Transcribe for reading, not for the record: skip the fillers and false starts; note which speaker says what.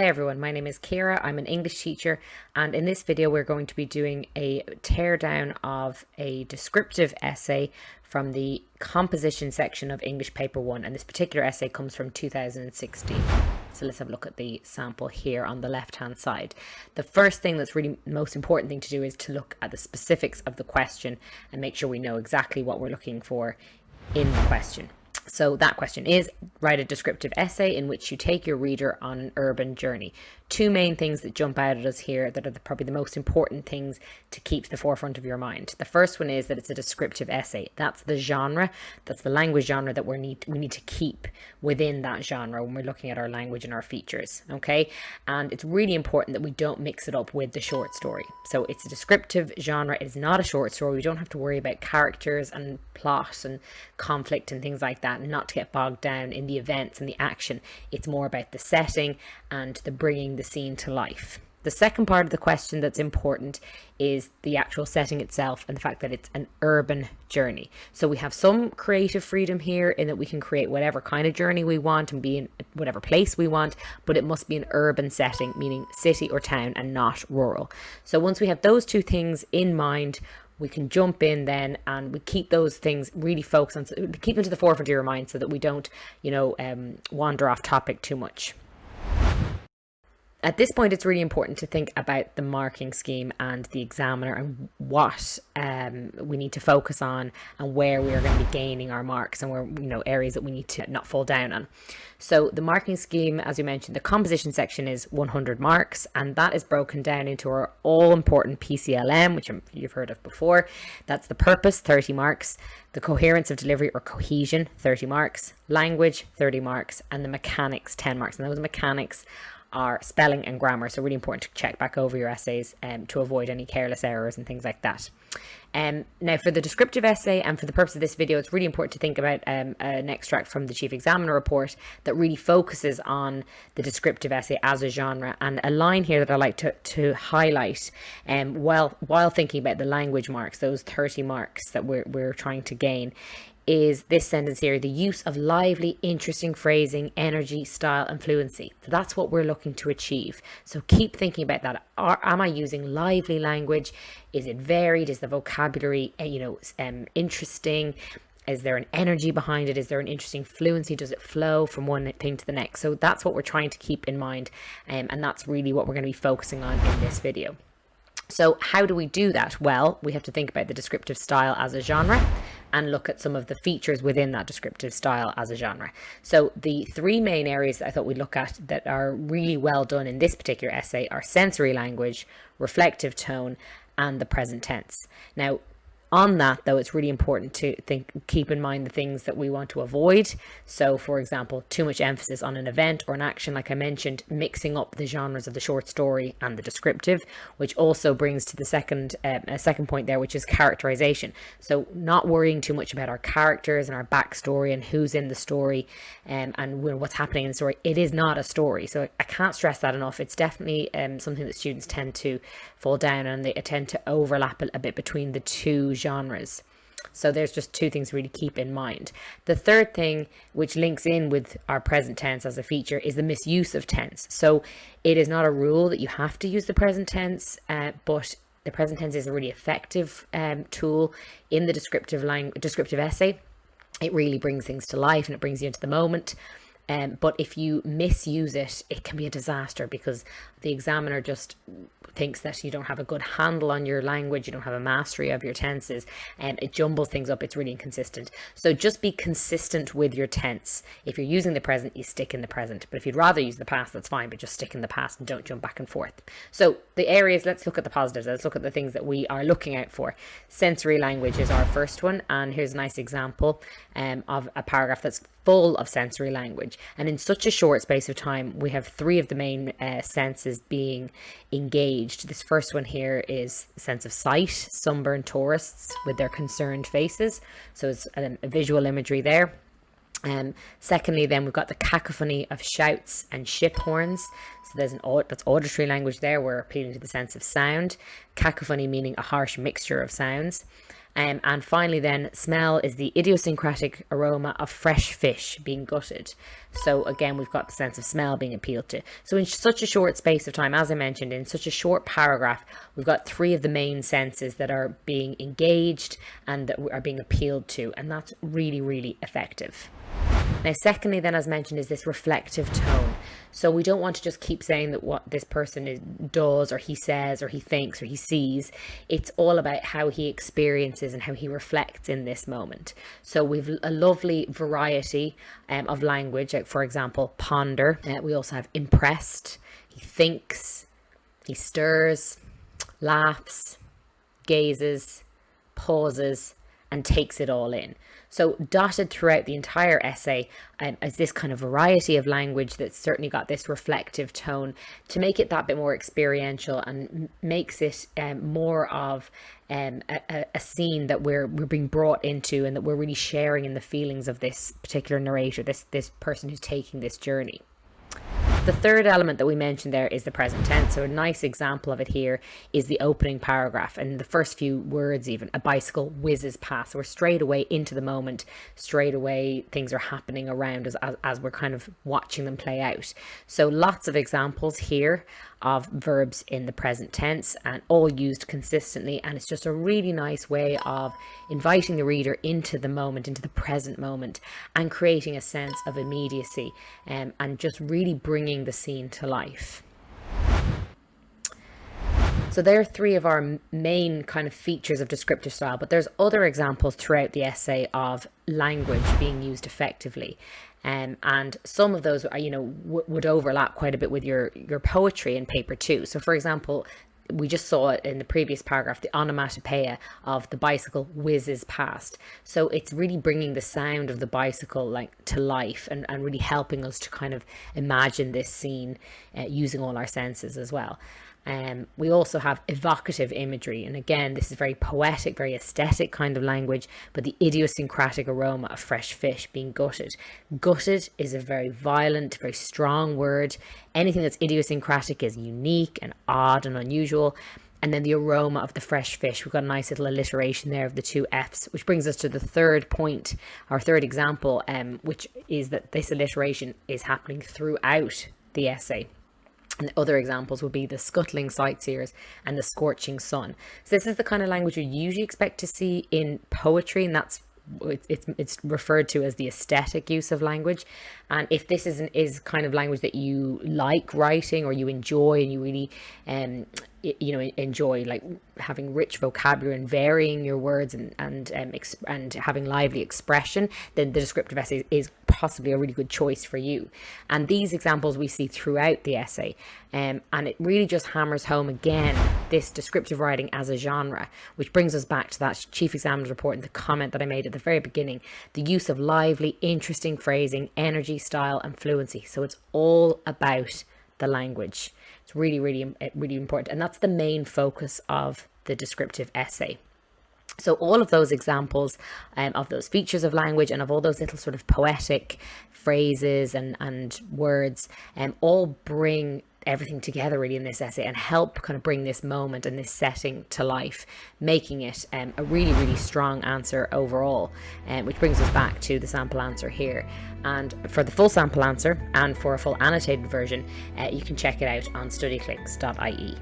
Speaker 1: Hi everyone, my name is Kira. I'm an English teacher, and in this video we're going to be doing a teardown of a descriptive essay from the composition section of English paper 1, and this particular essay comes from 2016. So let's have a look at the sample here on the left hand side. The first thing that's really most important thing to do is to look at the specifics of the question and make sure we know exactly what we're looking for in the question. So that question is, write a descriptive essay in which you take your reader on an urban journey. Two main things that jump out at us here that are probably the most important things to keep to the forefront of your mind. The first one is that it's a descriptive essay. That's the genre, that's the language genre that we need to keep within that genre when we're looking at our language and our features, okay? And it's really important that we don't mix it up with the short story. So it's a descriptive genre, it is not a short story. We don't have to worry about characters and plot and conflict and things like that, and not to get bogged down in the events and the action. It's more about the setting and the bringing the scene to life. The second part of the question that's important is the actual setting itself and the fact that it's an urban journey. So we have some creative freedom here in that we can create whatever kind of journey we want and be in whatever place we want, but it must be an urban setting, meaning city or town and not rural. So once we have those two things in mind, we can jump in then and we keep those things really focused on, keep them to the forefront of your mind so that we don't, wander off topic too much. At this point, it's really important to think about the marking scheme and the examiner and what we need to focus on and where we are going to be gaining our marks and where, areas that we need to not fall down on. So the marking scheme, as we mentioned, the composition section is 100 marks, and that is broken down into our all-important PCLM, which you've heard of before. That's the purpose, 30 marks, the coherence of delivery or cohesion, 30 marks, language, 30 marks, and the mechanics, 10 marks. And those mechanics are spelling and grammar, so really important to check back over your essays to avoid any careless errors and things like that. Now for the descriptive essay, and for the purpose of this video, it's really important to think about an extract from the Chief Examiner report that really focuses on the descriptive essay as a genre, and a line here that I like to highlight while thinking about the language marks, those 30 marks that we're trying to gain, is this sentence here: the use of lively, interesting phrasing, energy, style, and fluency. So that's what we're looking to achieve. So keep thinking about that. Am I using lively language? Is it varied? Is the vocabulary, interesting? Is there an energy behind it? Is there an interesting fluency? Does it flow from one thing to the next? So that's what we're trying to keep in mind. And that's really what we're going to be focusing on in this video. So how do we do that? Well, we have to think about the descriptive style as a genre and look at some of the features within that descriptive style as a genre. So the three main areas that I thought we'd look at that are really well done in this particular essay are sensory language, reflective tone, and the present tense. Now, on that, though, it's really important to keep in mind the things that we want to avoid. So, for example, too much emphasis on an event or an action, like I mentioned, mixing up the genres of the short story and the descriptive, which also brings to the second point there, which is characterization. So not worrying too much about our characters and our backstory and who's in the story and what's happening in the story. It is not a story. So I can't stress that enough. It's definitely something that students tend to fall down on. They tend to overlap a bit between the two genres. So there's just two things really keep in mind. The third thing, which links in with our present tense as a feature, is the misuse of tense. So it is not a rule that you have to use the present tense, but the present tense is a really effective tool in the descriptive essay. It really brings things to life and it brings you into the moment. But if you misuse it, it can be a disaster because the examiner just thinks that you don't have a good handle on your language, you don't have a mastery of your tenses, and it jumbles things up. It's really inconsistent. So just be consistent with your tense. If you're using the present, you stick in the present. But if you'd rather use the past, that's fine, but just stick in the past and don't jump back and forth. So the areas, let's look at the positives. Let's look at the things that we are looking out for. Sensory language is our first one, and here's a nice example of a paragraph that's full of sensory language. And in such a short space of time, we have three of the main senses being engaged. This first one here is the sense of sight, sunburned tourists with their concerned faces. So it's a visual imagery there. Secondly, then we've got the cacophony of shouts and ship horns. So that's auditory language there. We're appealing to the sense of sound. Cacophony meaning a harsh mixture of sounds. And finally then, smell is the idiosyncratic aroma of fresh fish being gutted. So again, we've got the sense of smell being appealed to. So in such a short space of time, as I mentioned, in such a short paragraph, we've got 3 of the main senses that are being engaged and that are being appealed to. And that's really, really effective. Now, secondly, then, as mentioned, is this reflective tone. So we don't want to just keep saying that what this person does, or he says, or he thinks, or he sees. It's all about how he experiences and how he reflects in this moment. So we've a lovely variety of language. Like, for example, ponder. We also have impressed. He thinks, he stirs, laughs, gazes, pauses, and takes it all in. So dotted throughout the entire essay is this kind of variety of language that's certainly got this reflective tone to make it that bit more experiential, and makes it more of a scene that we're being brought into, and that we're really sharing in the feelings of this particular narrator, this person who's taking this journey. The third element that we mentioned there is the present tense. So a nice example of it here is the opening paragraph, and the first few words even. A bicycle whizzes past. So we're straight away into the moment, straight away things are happening around us as we're kind of watching them play out. So lots of examples here of verbs in the present tense, and all used consistently, and it's just a really nice way of inviting the reader into the moment, into the present moment, and creating a sense of immediacy, and just really bringing the scene to life. So there are 3 of our main kind of features of descriptive style, but there's other examples throughout the essay of language being used effectively. And some of those are, would overlap quite a bit with your poetry in paper 2. So for example, we just saw it in the previous paragraph, the onomatopoeia of the bicycle whizzes past. So it's really bringing the sound of the bicycle to life, and really helping us to kind of imagine this scene using all our senses as well. We also have evocative imagery, and again, this is very poetic, very aesthetic kind of language, but the idiosyncratic aroma of fresh fish being gutted. Gutted is a very violent, very strong word. Anything that's idiosyncratic is unique and odd and unusual. And then the aroma of the fresh fish. We've got a nice little alliteration there of the 2 F's, which brings us to the third point, our third example, which is that this alliteration is happening throughout the essay. And the other examples would be the scuttling sightseers and the scorching sun. So this is the kind of language you usually expect to see in poetry, and that's it's referred to as the aesthetic use of language. And if this is kind of language that you like writing, or you enjoy, and you really enjoy like having rich vocabulary and varying your words and having lively expression, then the descriptive essay is possibly a really good choice for you. And these examples we see throughout the essay, and it really just hammers home again this descriptive writing as a genre, which brings us back to that chief examiner's report and the comment that I made at the very beginning: the use of lively, interesting phrasing, energy, style, and fluency. So it's all about the language. It's really, really, really important, and that's the main focus of the descriptive essay. So all of those examples of those features of language, and of all those little sort of poetic phrases and words, all bring everything together really in this essay, and help kind of bring this moment and this setting to life, making it a really, really strong answer overall, which brings us back to the sample answer here. And for the full sample answer and for a full annotated version, you can check it out on studyclix.ie.